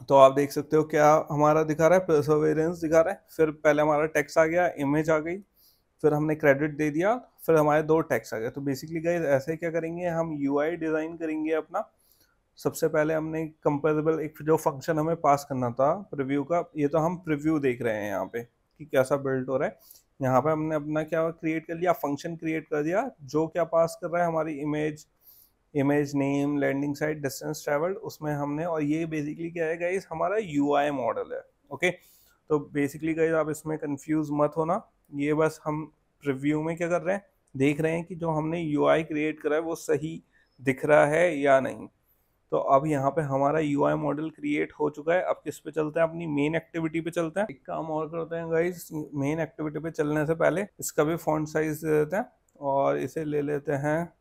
तो आप देख सकते हो क्या हमारा दिखा रहा है, परसेवरेंस दिखा रहा है। फिर पहले हमारा टेक्स्ट आ गया, इमेज आ गई, फिर हमने क्रेडिट दे दिया, फिर हमारे 2 टेक्स्ट आ गए। तो बेसिकली गाइस ऐसे क्या करेंगे, हम यूआई डिजाइन करेंगे अपना। सबसे पहले हमने कंपेरेबल एक जो फंक्शन हमें पास करना था प्रीव्यू का, ये तो हम प्रीव्यू देख रहे हैं यहाँ पे कि कैसा बिल्ड हो रहा है। यहाँ पे हमने अपना क्या क्रिएट कर लिया, फंक्शन क्रिएट कर दिया जो क्या पास कर रहा है, हमारी image name, landing site, distance travelled, उसमें हमने। और ये बेसिकली क्या है गाइस, हमारा यूआई मॉडल है। ओके, तो बेसिकली गाइस आप इसमें कंफ्यूज मत होना, ये बस हम प्रीव्यू में क्या कर रहे हैं, देख रहे हैं कि जो हमने यूआई क्रिएट करा है वो सही दिख रहा है या नहीं। तो अब यहाँ पे हमारा यूआई मॉडल क्रिएट हो चुका है। अब किस पे चलते हैं, अपनी मेन एक्टिविटी पे चलते हैं। एक काम और करते हैं गाइस, मेन एक्टिविटी पे चलने से पहले इसका भी फॉन्ट साइज दे देते हैं और इसे ले लेते हैं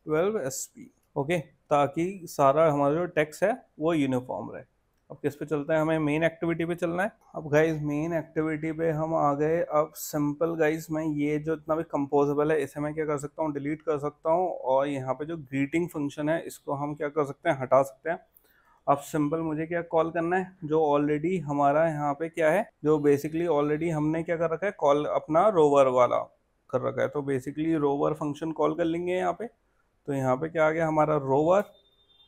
12 SP। ओके, ताकि सारा हमारा जो टेक्स्ट है वो यूनिफॉर्म रहे। अब किस पे चलते हैं, हमें मेन एक्टिविटी पे चलना है। अब गाइस मेन एक्टिविटी पे हम आ गए। अब सिंपल गाइस, मैं ये जो इतना भी कंपोजेबल है इसे मैं क्या कर सकता हूँ, डिलीट कर सकता हूँ। और यहाँ पे जो ग्रीटिंग फंक्शन है इसको हम क्या कर सकते हैं, हटा सकते हैं। अब सिंपल मुझे क्या कॉल करना है, जो ऑलरेडी हमारा यहाँ पे क्या है, जो बेसिकली ऑलरेडी हमने क्या कर रखा है, कॉल अपना रोवर वाला कर रखा है। तो बेसिकली रोवर फंक्शन कॉल कर लेंगे यहाँ पे। तो यहाँ पे क्या आ गया, हमारा रोवर,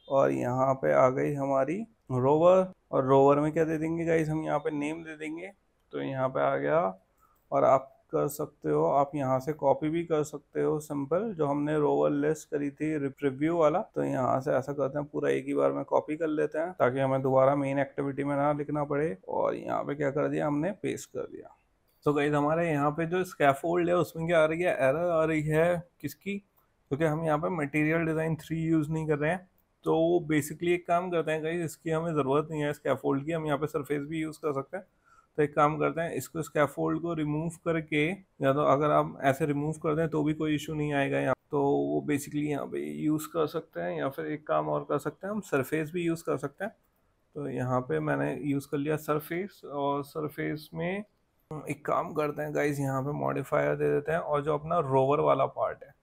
और यहाँ पे आ गई हमारी रोवर। और रोवर में क्या दे देंगे गाइस, हम यहाँ पे नेम दे देंगे। तो यहाँ पे आ गया। और आप कर सकते हो, आप यहाँ से कॉपी भी कर सकते हो सिंपल, जो हमने रोवर लिस्ट करी थी रिप्रीव्यू वाला। तो यहाँ से ऐसा करते हैं, पूरा एक ही बार में कॉपी कर लेते हैं ताकि हमें दोबारा मेन एक्टिविटी में ना लिखना पड़े। और यहाँ पे क्या कर दिया, हमने पेस्ट कर दिया। तो गाइस हमारे यहाँ पे जो स्कैफोल्ड है उसमें क्या आ रही है, एरर आ रही है किसकी, क्योंकि हम यहाँ पे मटेरियल डिज़ाइन 3 यूज़ नहीं कर रहे हैं। तो बेसिकली एक काम करते हैं गाइस, इसकी हमें ज़रूरत नहीं है स्कैफोल्ड की, हम यहाँ पे सरफेस भी यूज़ कर सकते हैं। तो एक काम करते हैं, इसको स्कैफोल्ड को रिमूव करके, या तो अगर आप ऐसे रिमूव कर दें तो भी कोई इशू नहीं आएगा यहाँ, तो वो बेसिकली यहाँ पे यूज़ कर सकते हैं। या फिर एक काम और कर सकते हैं, हम सरफेस भी यूज़ कर सकते हैं। तो यहाँ पे मैंने यूज़ कर लिया सरफेस, और सरफेस में एक काम करते हैं गाइज, यहाँ पे मॉडिफायर दे देते हैं। और जो अपना रोवर वाला पार्ट है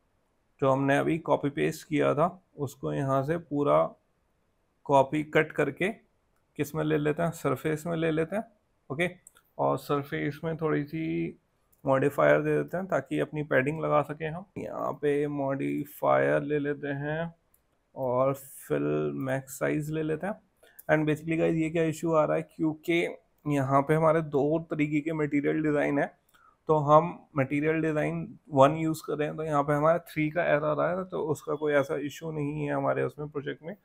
जो हमने अभी कॉपी पेस्ट किया था, उसको यहाँ से पूरा कॉपी कट करके किस में ले लेते हैं, सरफेस में ले लेते हैं। ओके, और सरफेस में थोड़ी सी मॉडिफायर दे देते हैं ताकि अपनी पैडिंग लगा सकें। हम यहाँ पे मॉडिफायर ले लेते हैं और फिल मैक्स साइज ले लेते हैं। एंड बेसिकली गाइज ये क्या इशू आ रहा है, क्योंकि यहाँ पे हमारे 2 तरीके के मटेरियल डिज़ाइन है। तो हम मटेरियल डिज़ाइन 1 यूज़ कर रहे हैं, तो यहाँ पे हमारा 3 का एरर आया है। तो उसका कोई ऐसा इशू नहीं है हमारे उसमें प्रोजेक्ट में,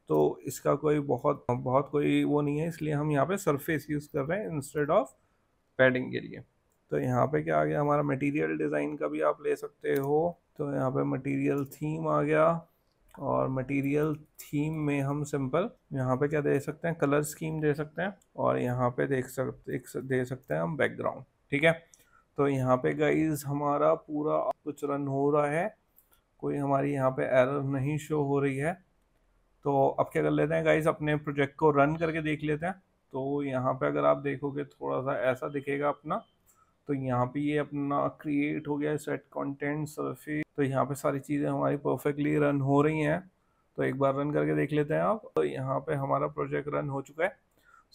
तो इसका कोई बहुत बहुत कोई वो नहीं है, इसलिए हम यहाँ पे सरफेस यूज़ कर रहे हैं इंस्टेड ऑफ पैडिंग के लिए। तो यहाँ पे क्या आ गया, हमारा मटेरियल डिज़ाइन का भी आप ले सकते हो। तो यहाँ पे मटेरियल थीम आ गया, और मटेरियल थीम में हम सिंपल यहाँ पे क्या दे सकते हैं, कलर स्कीम दे सकते हैं। और यहाँ पे दे सकते हैं हम बैकग्राउंड। ठीक है, तो यहाँ पे गाइज हमारा पूरा कुछ रन हो रहा है, कोई हमारी यहाँ पे एरर नहीं शो हो रही है। तो अब क्या कर लेते हैं गाइज, अपने प्रोजेक्ट को रन करके देख लेते हैं। तो यहाँ पे अगर आप देखोगे थोड़ा सा ऐसा दिखेगा अपना। तो यहाँ पे ये अपना क्रिएट हो गया, सेट कंटेंट सरफेस। तो यहाँ पे सारी चीज़ें हमारी परफेक्टली रन हो रही हैं। तो एक बार रन करके देख लेते हैं आप। तो यहाँ पे हमारा प्रोजेक्ट रन हो चुका है।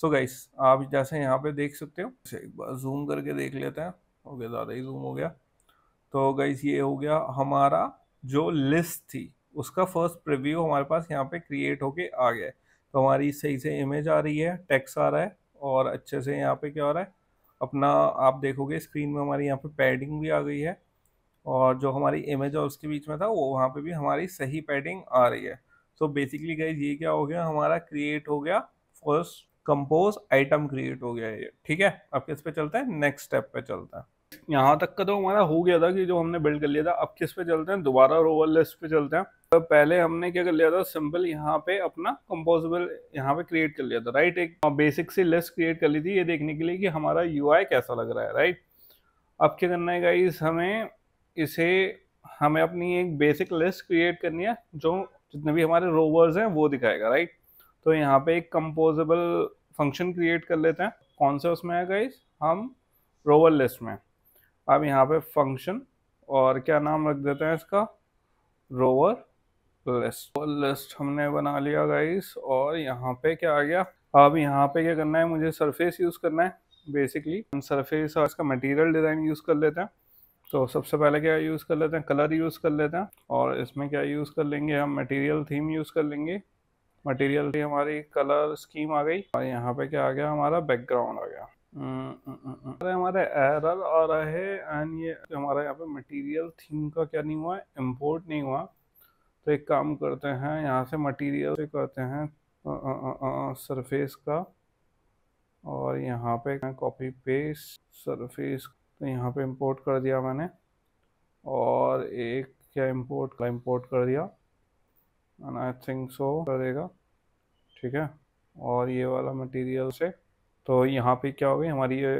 सो गाइस आप जैसे यहाँ पे देख सकते हो, एक बार जूम करके देख लेते हैं। हो गया, ज़्यादा ही जूम हो गया। तो गाइस ये हो गया हमारा जो लिस्ट थी उसका फर्स्ट प्रीव्यू हमारे पास यहाँ पे क्रिएट होके आ गया है। तो हमारी सही से इमेज आ रही है, टेक्स्ट आ रहा है, और अच्छे से यहाँ पे क्या हो रहा है अपना, आप देखोगे स्क्रीन में हमारी यहाँ पे पैडिंग भी आ गई है। और जो हमारी इमेज और उसके बीच में था वो वहाँ पे भी हमारी सही पैडिंग आ रही है। सो बेसिकली गाइस ये क्या हो गया, हमारा क्रिएट हो गया फर्स्ट कंपोज आइटम क्रिएट हो गया ये। ठीक है, अब किस पे चलते हैं, नेक्स्ट स्टेप पे चलते हैं। यहाँ तक का तो हमारा हो गया था कि जो हमने बिल्ड कर लिया था। अब किस पे चलते हैं, दोबारा रोवर लिस्ट पे चलते हैं। तो पहले हमने क्या कर लिया था, सिंपल यहाँ पे अपना कंपोजेबल यहाँ पे क्रिएट कर लिया था, राइट। एक बेसिक सी लिस्ट क्रिएट कर ली थी ये देखने के लिए कि हमारा यूआई कैसा लग रहा है, राइट। अब क्या करना है गाइस, हमें अपनी एक बेसिक लिस्ट क्रिएट करनी है जो जितने भी हमारे रोवर्स हैं वो दिखाएगा, राइट। तो यहाँ पे एक कंपोजेबल फंक्शन क्रिएट कर लेते हैं। कौन सा उसमें है गाइस, हम रोवर लिस्ट में। अब यहाँ पे फंक्शन, और क्या नाम रख देते हैं इसका, रोवर लिस्ट। लिस्ट हमने बना लिया गाइस। और यहाँ पे क्या आ गया, अब यहाँ पे क्या करना है, मुझे सरफेस यूज़ करना है बेसिकली। सरफेस और इसका मटेरियल डिज़ाइन यूज़ कर लेते हैं। तो सबसे पहले क्या यूज़ कर लेते हैं, कलर यूज़ कर लेते हैं। और इसमें क्या यूज़ कर लेंगे हम, मटेरियल थीम यूज़ कर लेंगे। मटेरियल थी हमारी कलर स्कीम आ गई, और यहाँ पे क्या आ गया, हमारा बैकग्राउंड आ गया। अरे हमारे एरर आ रहा है, एंड ये हमारा यहाँ पे मटेरियल थीम का क्या नहीं हुआ है, इम्पोर्ट नहीं हुआ। तो एक काम करते हैं, यहाँ से मटेरियल से करते हैं सरफेस का, और यहाँ पे कॉपी पेस्ट सरफेस, तो यहाँ पे इंपोर्ट कर दिया मैंने। और एक क्या इंपोर्ट कर दिया, एंड आई थिंक सो करेगा, ठीक है। और ये वाला मटेरियल से, तो यहाँ पे क्या हो गई हमारी ये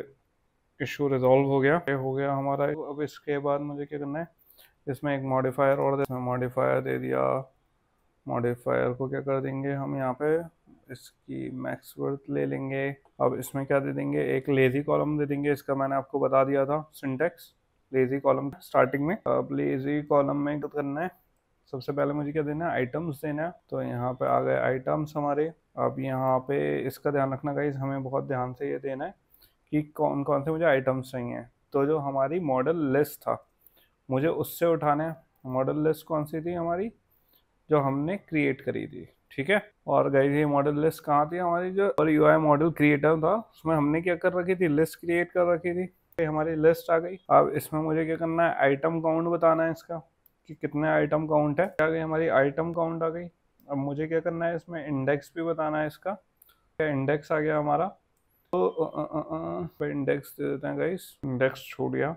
इशू रिजॉल्व हो गया, ये हो गया हमारा। अब इसके बाद मुझे क्या करना है, इसमें एक मॉडिफायर और मॉडिफायर दे दिया। मॉडिफायर को क्या कर देंगे हम, यहाँ पे इसकी मैक्स वर्थ ले लेंगे। अब इसमें क्या दे देंगे, एक लेजी कॉलम दे देंगे। इसका मैंने आपको बता दिया था सिंटेक्स, लेजी कॉलम स्टार्टिंग में। अब लेजी कॉलम में क्या करना है, सबसे पहले मुझे क्या देना है, आइटम्स देना है। तो यहाँ पे आ गए आइटम्स हमारे। अब यहाँ पे इसका ध्यान रखना गाइस, हमें बहुत ध्यान से ये देना है कि कौन कौन से मुझे आइटम्स चाहिए। तो जो हमारी मॉडल लिस्ट था, मुझे उससे उठाना है। मॉडल लिस्ट कौन सी थी हमारी, जो हमने क्रिएट करी थी, ठीक है। और गाइस ये मॉडल लिस्ट कहाँ थी हमारी, जो और यूआई मॉडल क्रिएटर था उसमें हमने क्या कर रखी थी, लिस्ट क्रिएट कर रखी थी। हमारी लिस्ट आ गई। अब इसमें मुझे क्या करना है, आइटम काउंट बताना है इसका, कि कितने आइटम काउंट है। आ गई हमारी आइटम काउंट आ गई। अब मुझे क्या करना है, इसमें इंडेक्स भी बताना है इसका। इंडेक्स आ गया हमारा। तो इंडेक्स दे देते हैं गाइस, इंडेक्स छूट गया।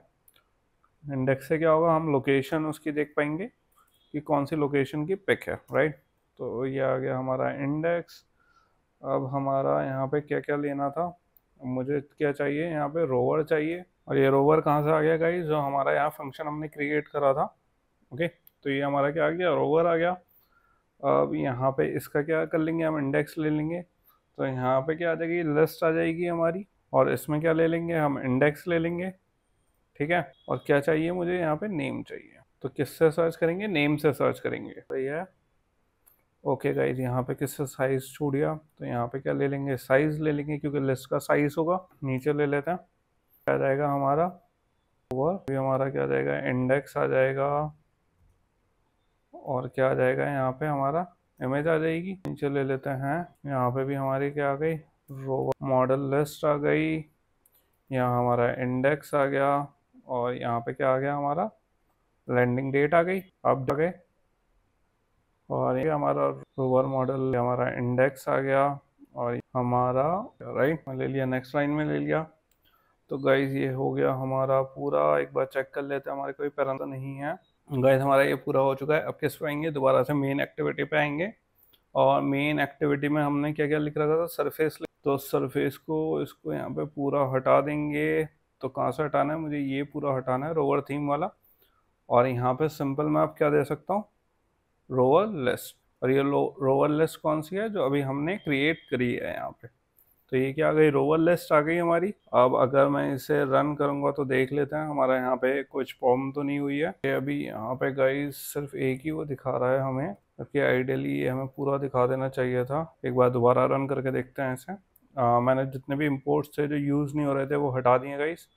इंडेक्स से क्या होगा, हम लोकेशन उसकी देख पाएंगे कि कौन सी लोकेशन की पिक है, राइट। तो ये आ गया हमारा इंडेक्स। अब हमारा यहाँ पे क्या क्या लेना था, मुझे क्या चाहिए, यहाँ पे रोवर चाहिए। और ये रोवर कहाँ से आ गया गाइस, जो हमारा यहाँ फंक्शन हमने क्रिएट करा था। ओके, तो ये हमारा क्या आ गया, रोवर आ गया। अब यहाँ पे इसका क्या कर लेंगे, हम इंडेक्स ले लेंगे। तो यहाँ पे क्या आ जाएगी, लिस्ट आ जाएगी हमारी। और इसमें क्या ले लेंगे, हम इंडेक्स ले लेंगे, ठीक है। और क्या चाहिए मुझे, यहाँ पे नेम चाहिए। तो किससे सर्च करेंगे, नेम से सर्च करेंगे, सही है। ओके गाइज, यहाँ पे किससे साइज छूट गया, तो यहाँ पे क्या ले लेंगे, साइज ले लेंगे, क्योंकि लिस्ट का साइज होगा। नीचे ले लेते हैं, क्या आ जाएगा हमारा ओवर, भी हमारा क्या आ जाएगा, इंडेक्स आ जाएगा। और क्या आ जाएगा, यहाँ पे हमारा इमेज आ जाएगी। नीचे ले लेते हैं, यहाँ पे भी हमारी क्या आ गई, रो मॉडल लिस्ट आ गई। यहाँ हमारा इंडेक्स आ गया। और यहाँ पे क्या आ गया, हमारा लैंडिंग डेट आ गई। अब आ गए, और ये हमारा रोवर मॉडल, हमारा इंडेक्स आ गया। और हमारा राइट में ले लिया, नेक्स्ट लाइन में ले लिया। तो गाइज ये हो गया हमारा पूरा। एक बार चेक कर लेते हैं, हमारे कोई पैरामीटर नहीं है। गाइज हमारा ये पूरा हो चुका है। अब किस पे आएंगे, दोबारा से मेन एक्टिविटी पे आएंगे। और मेन एक्टिविटी में हमने क्या क्या लिख रखा था, सरफेस। तो सरफेस को, इसको यहाँ पे पूरा हटा देंगे। तो कहाँ से हटाना है, मुझे ये पूरा हटाना है, रोवर थीम वाला। और यहाँ पे सिंपल मैं आप क्या दे सकता हूँ, रोवर लिस्ट। और ये रोवर लिस्ट कौन सी है, जो अभी हमने क्रिएट करी है यहाँ पे। तो ये क्या आ गई, रोवर लिस्ट आ गई हमारी। अब अगर मैं इसे रन करूंगा तो देख लेते हैं हमारा यहाँ पे कुछ प्रॉब्लम तो नहीं हुई है। ये अभी यहाँ पे गाइस सिर्फ एक ही वो दिखा रहा है हमें, क्योंकि आइडियली ये हमें पूरा दिखा देना चाहिए था। एक बार दोबारा रन करके देखते हैं इसे। मैंने जितने भी इम्पोर्ट्स थे जो यूज़ नहीं हो रहे थे वो हटा दिए गाइस।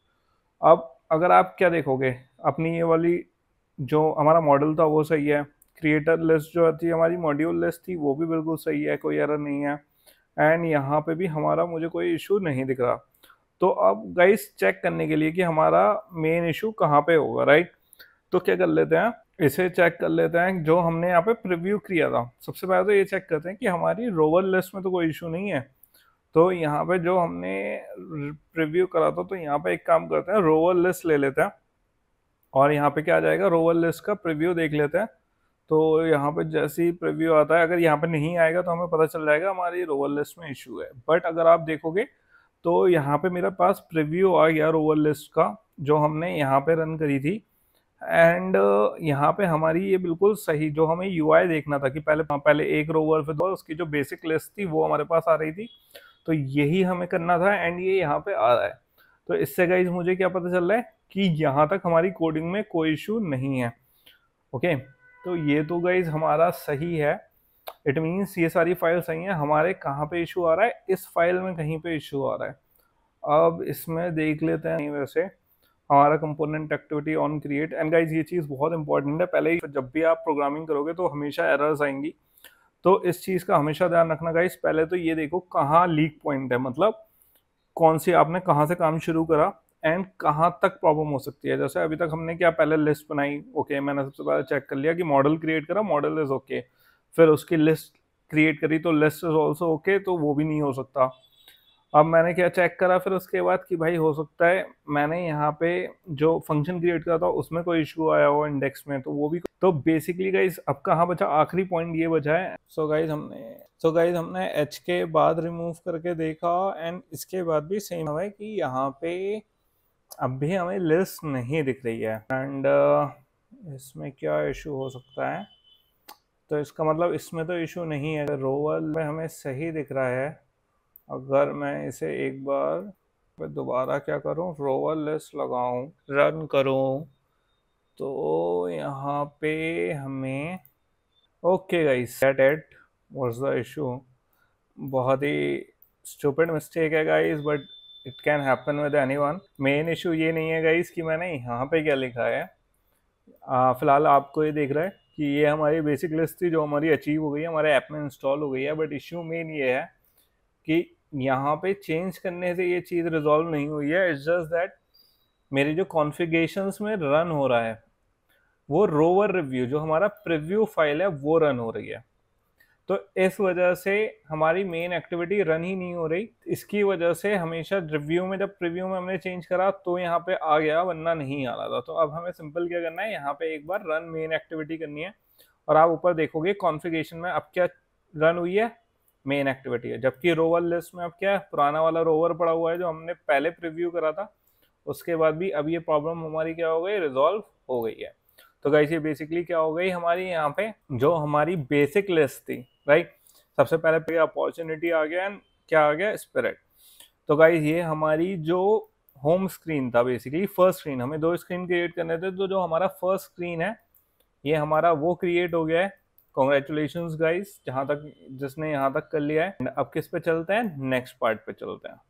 अब अगर आप क्या देखोगे, अपनी ये वाली जो हमारा मॉडल था वो सही है। क्रिएटर लिस्ट जो थी हमारी, मॉड्यूल लिस्ट थी, वो भी बिल्कुल सही है, कोई एरर नहीं है। एंड यहाँ पे भी हमारा मुझे कोई इशू नहीं दिख रहा। तो अब गाइस चेक करने के लिए कि हमारा मेन इशू कहाँ पे होगा, राइट। तो क्या कर लेते हैं, इसे चेक कर लेते हैं जो हमने यहाँ पे प्रीव्यू किया था। सबसे पहले तो ये चेक करते हैं कि हमारी रोवर लिस्ट में तो कोई इशू नहीं है। तो यहाँ पे जो हमने प्रीव्यू करा था, तो यहाँ पे एक काम करते हैं, रोवर लिस्ट ले लेते हैं। और यहाँ पे क्या आ जाएगा, रोवर लिस्ट का प्रीव्यू देख लेते हैं। तो यहाँ पे जैसे ही प्रीव्यू आता है, अगर यहाँ पे नहीं आएगा तो हमें पता चल जाएगा हमारी रोवर लिस्ट में इशू है। बट अगर आप देखोगे तो यहाँ पे मेरे पास प्रीव्यू आ गया रोवर लिस्ट का, जो हमने यहाँ पे रन करी थी। एंड यहाँ पे हमारी ये बिल्कुल सही, जो हमें यूआई देखना था कि पहले एक रोवर फिर दो, उसकी जो बेसिक लिस्ट थी वो हमारे पास आ रही थी। तो यही हमें करना था, एंड ये यहाँ पे आ रहा है। तो इससे गाइज मुझे क्या पता चल रहा है कि यहाँ तक हमारी कोडिंग में कोई इशू नहीं है। ओके, तो ये तो गाइज हमारा सही है। इट मीन्स ये सारी फाइल सही है, हमारे कहाँ पे इशू आ रहा है, इस फाइल में कहीं पे इशू आ रहा है। अब इसमें देख लेते हैं, वैसे हमारा component activity on create, and guys ये चीज़ बहुत इंपॉर्टेंट है, पहले ही जब भी आप प्रोग्रामिंग करोगे तो हमेशा एरर्स आएंगी, तो इस चीज़ का हमेशा ध्यान रखना गाइज। पहले तो ये देखो कहाँ लीक पॉइंट है, मतलब कौन सी आपने कहाँ से काम शुरू करा एंड कहाँ तक प्रॉब्लम हो सकती है। जैसे अभी तक हमने क्या, पहले लिस्ट बनाई, ओके, मैंने सबसे पहले चेक कर लिया कि मॉडल क्रिएट करा, मॉडल इज ओके, फिर उसकी लिस्ट क्रिएट करी तो लिस्ट इज ऑल्सो ओके, तो वो भी नहीं हो सकता। अब मैंने क्या चेक करा फिर उसके बाद कि भाई हो सकता है मैंने यहाँ पे जो फंक्शन क्रिएट करा था उसमें कोई इशू आया हो इंडेक्स में, तो वो भी। तो बेसिकली गाइज अब कहाँ बचा, आखिरी पॉइंट ये बचा है। सो गाइज हमने एच के बाद रिमूव करके देखा, एंड इसके बाद भी सेम है कि यहाँ पे अब भी हमें लिस्ट नहीं दिख रही है, एंड इसमें क्या इशू हो सकता है। तो इसका मतलब इसमें तो इशू नहीं है, रोवल में हमें सही दिख रहा है। अगर मैं इसे एक बार दोबारा क्या करूं, रोवर लिस्ट लगाऊं, रन करूं, तो यहाँ पे हमें okay guys, set it, what's the issue. बहुत ही स्टूपिड मिस्टेक है guys, but it can happen with anyone. Main issue ये नहीं है गाइस कि मैंने यहाँ पे क्या लिखा है, फिलहाल आपको ये देख रहा है कि ये हमारी बेसिक लिस्ट थी जो हमारी अचीव हो गई है, हमारे ऐप में इंस्टॉल हो गई है, बट इशू मेन ये है कि यहाँ पे चेंज करने से ये चीज़ रिजॉल्व नहीं हुई है। इट्स जस्ट दैट मेरी जो कॉन्फ़िगरेशंस में रन हो रहा है वो रोवर रिव्यू, जो हमारा प्रीव्यू फाइल है, वो रन हो रही है। तो इस वजह से हमारी मेन एक्टिविटी रन ही नहीं हो रही। इसकी वजह से हमेशा रिव्यू में, जब प्रीव्यू में हमने चेंज करा तो यहाँ पे आ गया, वरना नहीं आ रहा था। तो अब हमें सिंपल क्या करना है, यहाँ पे एक बार रन मेन एक्टिविटी करनी है, और आप ऊपर देखोगे कॉन्फ़िगरेशन में अब क्या रन हुई है, मेन एक्टिविटी है। जबकि रोवर लिस्ट में अब क्या है, पुराना वाला रोवर पड़ा हुआ है जो हमने पहले प्रीव्यू करा था, उसके बाद भी अब ये प्रॉब्लम हमारी क्या हो गई, रिजॉल्व हो गई है। तो गाइस ये बेसिकली क्या हो गई हमारी, यहाँ पे जो हमारी बेसिक लिस्ट थी, राइट, सबसे पहले अपॉर्चुनिटी आ गया एंड क्या आ गया, स्पिरिट। तो गाइस ये हमारी जो होम स्क्रीन था, बेसिकली फर्स्ट स्क्रीन, हमें दो स्क्रीन क्रिएट करने थे, तो जो हमारा फर्स्ट स्क्रीन है ये हमारा वो क्रिएट हो गया है। कॉन्ग्रेचुलेशंस गाइस, जहां तक जिसने यहाँ तक कर लिया है। अब किस पे चलते हैं, नेक्स्ट पार्ट पे चलते हैं।